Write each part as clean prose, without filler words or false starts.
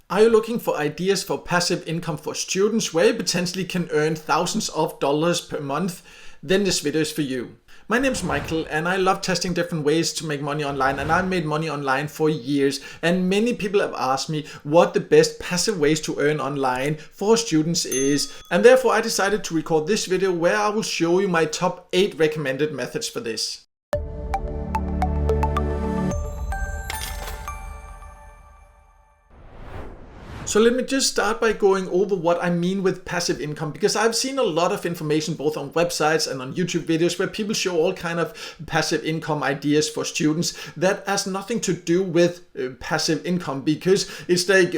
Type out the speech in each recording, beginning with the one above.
Are you looking for ideas for passive income for students where you potentially can earn thousands of dollars per month? Then this video is for you. My name is Michael and I love testing different ways to make money online, and I've made money online for years, and many people have asked me what the best passive ways to earn online for students is, and therefore I decided to record this video where I will show you my top 8 recommended methods for this. So let me just start by going over what I mean with passive income, because I've seen a lot of information both on websites and on YouTube videos where people show all kind of passive income ideas for students that has nothing to do with passive income, because it's like,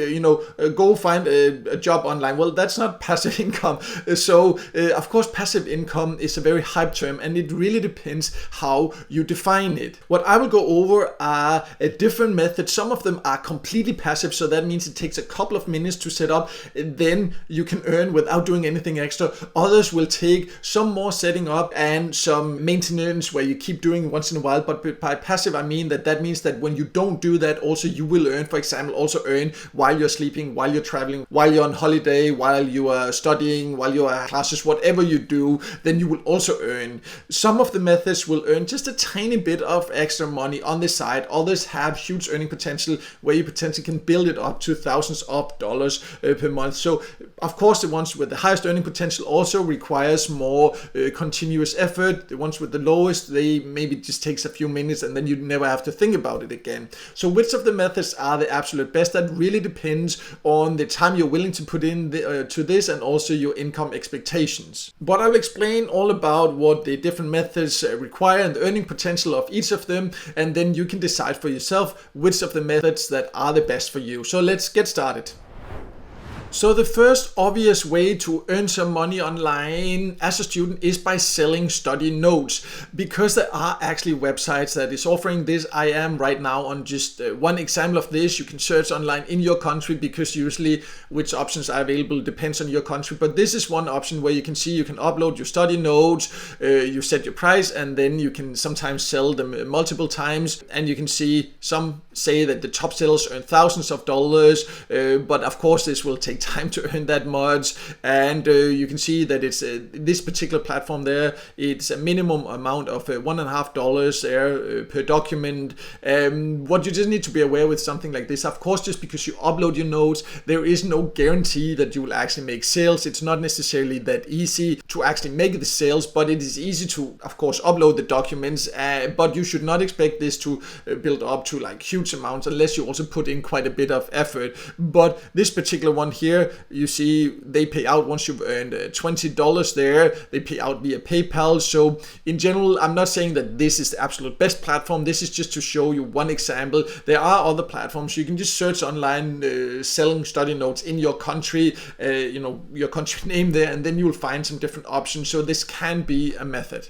go find a job online. Well, that's not passive income. So of course, passive income is a very hype term and it really depends how you define it. What I will go over are different methods. Some of them are completely passive, so that means it takes a couple of minutes to set up, then you can earn without doing anything extra. Others will take some more setting up and some maintenance where you keep doing once in a while. But by passive, I mean that means that when you don't do that, also you will earn. For example, also earn while you're sleeping, while you're traveling, while you're on holiday, while you are studying, while you are classes, whatever you do, then you will also earn. Some of the methods will earn just a tiny bit of extra money on the side. Others have huge earning potential where you potentially can build it up to thousands of dollars per month. So of course the ones with the highest earning potential also requires more continuous effort. The ones with the lowest, they maybe just takes a few minutes and then you never have to think about it again. So which of the methods are the absolute best? That really depends on the time you're willing to put in to this, and also your income expectations. But I'll explain all about what the different methods require and the earning potential of each of them, and then you can decide for yourself which of the methods that are the best for you. So let's get started. So the first obvious way to earn some money online as a student is by selling study notes, because there are actually websites that is offering this. I am right now on just one example of this. You can search online in your country, because usually which options are available depends on your country. But this is one option where you can see you can upload your study notes, you set your price, and then you can sometimes sell them multiple times. And you can see some say that the top sellers earn thousands of dollars, but of course this will take time to earn that much. And you can see that it's this particular platform there, it's a minimum amount of $1.50 there per document. What you just need to be aware with something like this, of course, just because you upload your notes, there is no guarantee that you will actually make sales. It's not necessarily that easy to actually make the sales, but it is easy to, of course, upload the documents. But you should not expect this to build up to like huge amounts unless you also put in quite a bit of effort. But this particular one here, you see they pay out once you've earned $20 there. They pay out via PayPal. So in general, I'm not saying that this is the absolute best platform. This is just to show you one example. There are other platforms. You can just search online selling study notes in your country, your country name there, and then you'll find some different options. So this can be a method.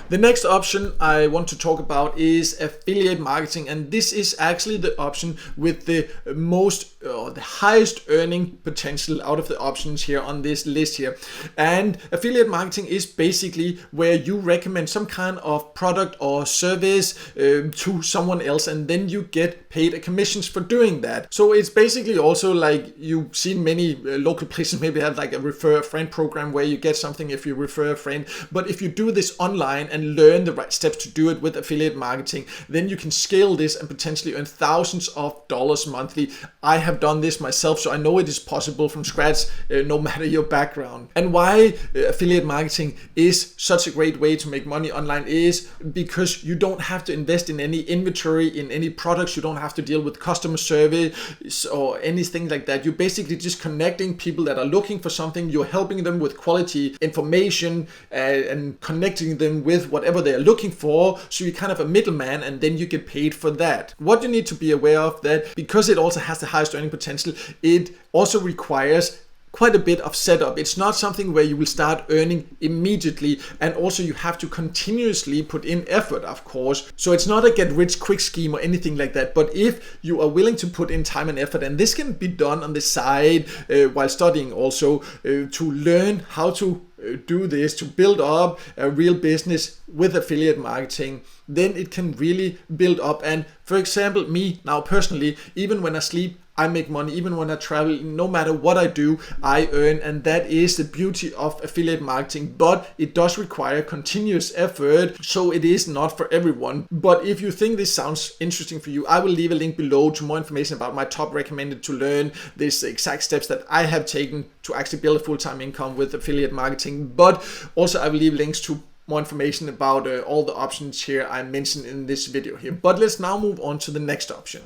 The next option I want to talk about is affiliate marketing, and this is actually the option with the most or the highest earning potential out of the options here on this list here. And affiliate marketing is basically where you recommend some kind of product or service to someone else, and then you get paid commissions for doing that. So it's basically also like you've seen many local places maybe have like a refer a friend program where you get something if you refer a friend. But if you do this online and learn the right steps to do it with affiliate marketing, then you can scale this and potentially earn thousands of dollars monthly. I have done this myself, so I know it is possible from scratch, no matter your background. And why affiliate marketing is such a great way to make money online is because you don't have to invest in any inventory, in any products. You don't have to deal with customer service or anything like that. You're basically just connecting people that are looking for something. You're helping them with quality information and connecting them with whatever they are looking for. So you're kind of a middleman, and then you get paid for that. What you need to be aware of, that because it also has the highest earning potential, it also requires quite a bit of setup. It's not something where you will start earning immediately, and also you have to continuously put in effort, of course. So it's not a get rich quick scheme or anything like that, but if you are willing to put in time and effort, and this can be done on the side while studying also, to learn how to do this, to build up a real business with affiliate marketing, then it can really build up. And for example, me now personally, even when I sleep, I make money. Even when I travel, no matter what I do, I earn. And that is the beauty of affiliate marketing. But it does require continuous effort, so it is not for everyone. But if you think this sounds interesting for you, I will leave a link below to more information about my top recommended to learn these exact steps that I have taken to actually build a full-time income with affiliate marketing. But also I will leave links to more information about all the options here I mentioned in this video here. But let's now move on to the next option.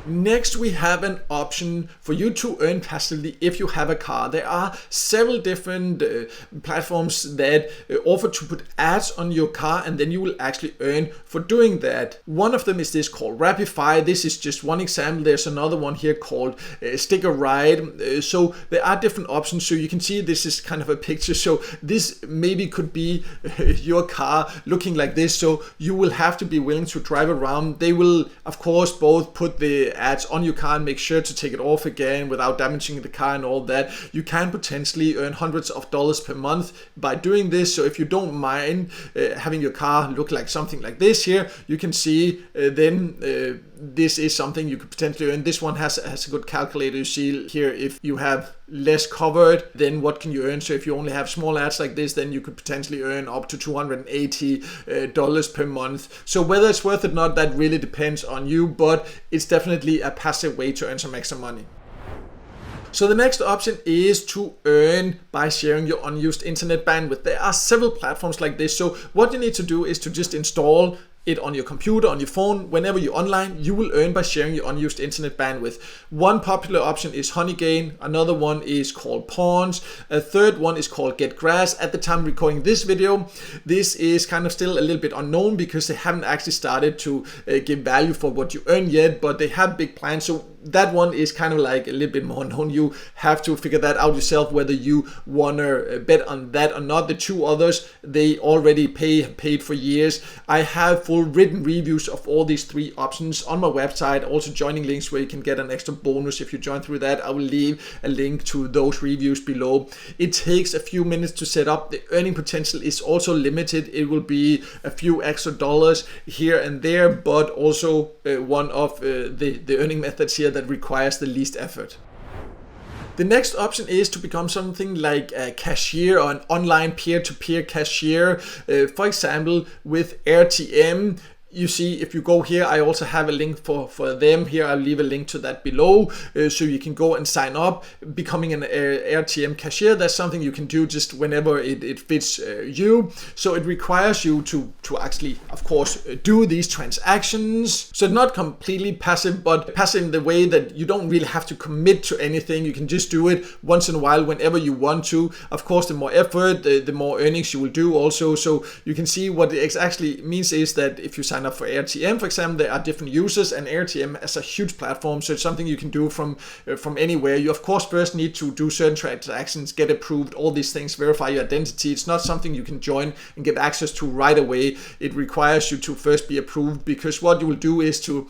Next, we have an option for you to earn passively if you have a car. There are several different platforms that offer to put ads on your car, and then you will actually earn for doing that. One of them is this called Rapify. This is just one example. There's another one here called Sticker Ride. So there are different options. So you can see this is kind of a picture. So this maybe could be your car looking like this. So you will have to be willing to drive around. They will, of course, both put the ads on your car and make sure to take it off again without damaging the car and all that. You can potentially earn hundreds of dollars per month by doing this. So if you don't mind having your car look like something like this here, you can see this is something you could potentially earn. This one has a good calculator. You see here, if you have less covered, then what can you earn? So if you only have small ads like this, then you could potentially earn up to $280 per month. So whether it's worth it or not, that really depends on you, but it's definitely a passive way to earn some extra money. So the next option is to earn by sharing your unused internet bandwidth. There are several platforms like this. So what you need to do is to just install it on your computer, on your phone. Whenever you're online, you will earn by sharing your unused internet bandwidth. One popular option is Honeygain. Another one is called Pawns. A third one is called GetGrass. At the time recording this video, this is kind of still a little bit unknown because they haven't actually started to give value for what you earn yet, but they have big plans. So that one is kind of like a little bit more known. You have to figure that out yourself, whether you want to bet on that or not. The two others, they already paid for years. I have full written reviews of all these three options on my website, also joining links where you can get an extra bonus if you join through that. I will leave a link to those reviews below. It takes a few minutes to set up. The earning potential is also limited. It will be a few extra dollars here and there, but also one of the earning methods here that requires the least effort. The next option is to become something like a cashier or an online peer-to-peer cashier. For example, with RTM. You see, if you go here, I also have a link for them here. I'll leave a link to that below, so you can go and sign up. Becoming an RTM cashier, that's something you can do just whenever it fits you. So it requires you to actually, of course, do these transactions. So not completely passive, but passive in the way that you don't really have to commit to anything. You can just do it once in a while whenever you want to. Of course, the more effort, the more earnings you will do also. So you can see what it actually means is that if you sign up for RTM, for example, there are different users, and RTM is a huge platform, so it's something you can do from anywhere. You of course first need to do certain transactions, get approved, all these things, verify your identity. It's not something you can join and get access to right away. It requires you to first be approved, because what you will do is to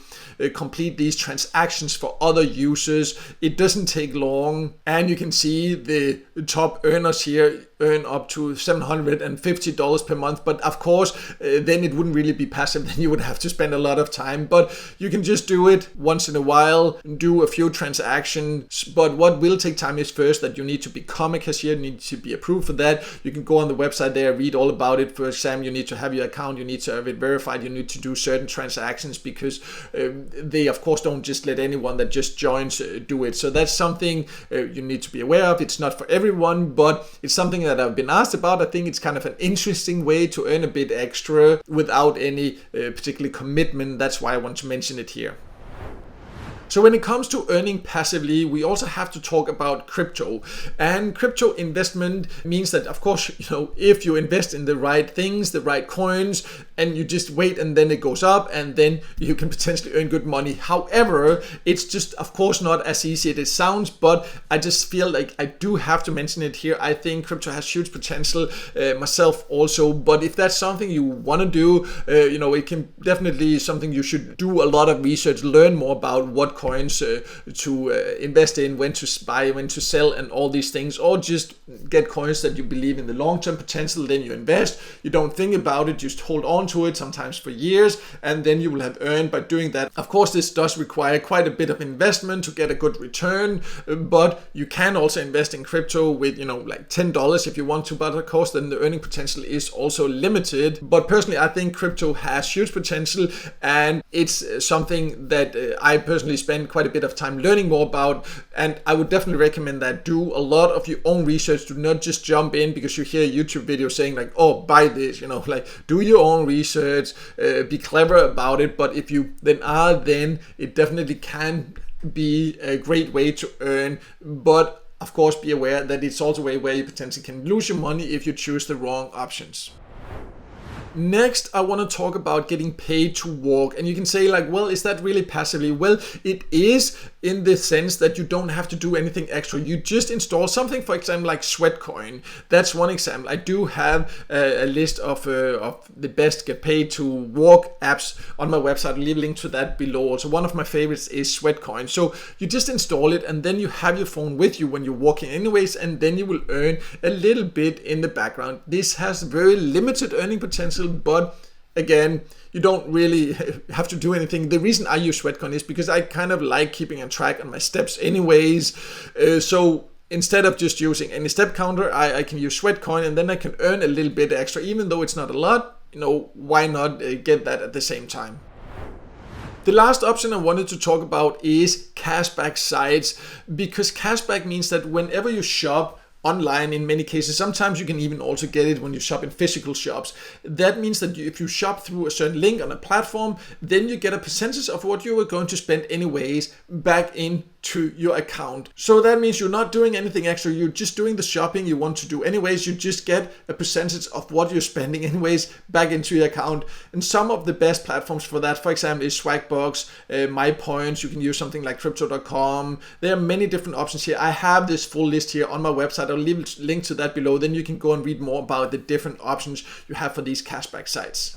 complete these transactions for other users. It doesn't take long, and you can see the top earners here earn up to $750 per month. But of course, then it wouldn't really be passive. Then you would have to spend a lot of time. But you can just do it once in a while, do a few transactions. But what will take time is first that you need to become a cashier. You need to be approved for that. You can go on the website there, read all about it. For example, you need to have your account. You need to have it verified. You need to do certain transactions, because they of course don't just let anyone that just joins do it. So that's something you need to be aware of. It's not for everyone, but it's something that I've been asked about. I think it's kind of an interesting way to earn a bit extra without any particular commitment. That's why I want to mention it here. So when it comes to earning passively, we also have to talk about crypto. And crypto investment means that, of course, if you invest in the right things, the right coins, and you just wait and then it goes up, and then you can potentially earn good money. However, it's just, of course, not as easy as it sounds, but I just feel like I do have to mention it here. I think crypto has huge potential, myself also, but if that's something you want to do, it can definitely something you should do a lot of research, learn more about what coins to invest in, when to buy, when to sell, and all these things, or just get coins that you believe in the long-term potential, then you invest. You don't think about it, just hold on to it, sometimes for years, and then you will have earned by doing that. Of course, this does require quite a bit of investment to get a good return, but you can also invest in crypto with, like $10 if you want to, but of course then the earning potential is also limited. But personally, I think crypto has huge potential, and it's something that I personally spend quite a bit of time learning more about, and I would definitely recommend that. Do a lot of your own research. Do not just jump in because you hear a YouTube video saying like, oh, buy this, like do your own research, be clever about it. But if you then it definitely can be a great way to earn, but of course be aware that it's also a way where you potentially can lose your money if you choose the wrong options. Next, I want to talk about getting paid to walk. And you can say like, well, is that really passively? Well, it is, in the sense that you don't have to do anything extra. You just install something, for example, like Sweatcoin. That's one example. I do have a list of the best get paid to walk apps on my website. I'll leave a link to that below. So one of my favorites is Sweatcoin. So you just install it, and then you have your phone with you when you're walking anyways, and then you will earn a little bit in the background. This has very limited earning potential, but again, you don't really have to do anything. The reason I use Sweatcoin is because I kind of like keeping a track on my steps anyways. So instead of just using any step counter, I can use Sweatcoin, and then I can earn a little bit extra, even though it's not a lot. Why not get that at the same time? The last option I wanted to talk about is cashback sites, because cashback means that whenever you shop online, in many cases, sometimes you can even also get it when you shop in physical shops. That means that if you shop through a certain link on a platform, then you get a percentage of what you were going to spend anyways back into your account. So that means you're not doing anything extra, you're just doing the shopping you want to do anyways. You just get a percentage of what you're spending anyways back into your account. And some of the best platforms for that, for example, is Swagbox, MyPoints. You can use something like crypto.com. There are many different options here. I have this full list here on my website. I'll leave a link to that below. Then you can go and read more about the different options you have for these cashback sites.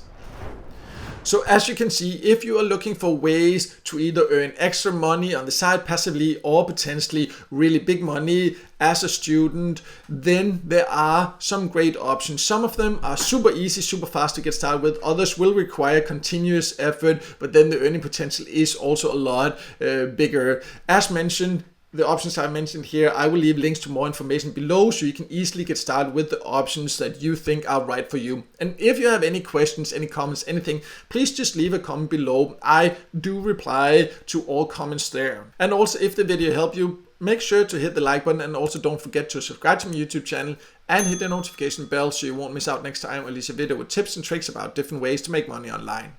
So as you can see, if you are looking for ways to either earn extra money on the side passively, or potentially really big money as a student, then there are some great options. Some of them are super easy, super fast to get started with. Others will require continuous effort, but then the earning potential is also a lot bigger. As mentioned, the options I mentioned here, I will leave links to more information below, so you can easily get started with the options that you think are right for you. And if you have any questions, any comments, anything, please just leave a comment below. I do reply to all comments there. And also, if the video helped you, make sure to hit the like button, and also don't forget to subscribe to my YouTube channel and hit the notification bell so you won't miss out next time I release a video with tips and tricks about different ways to make money online.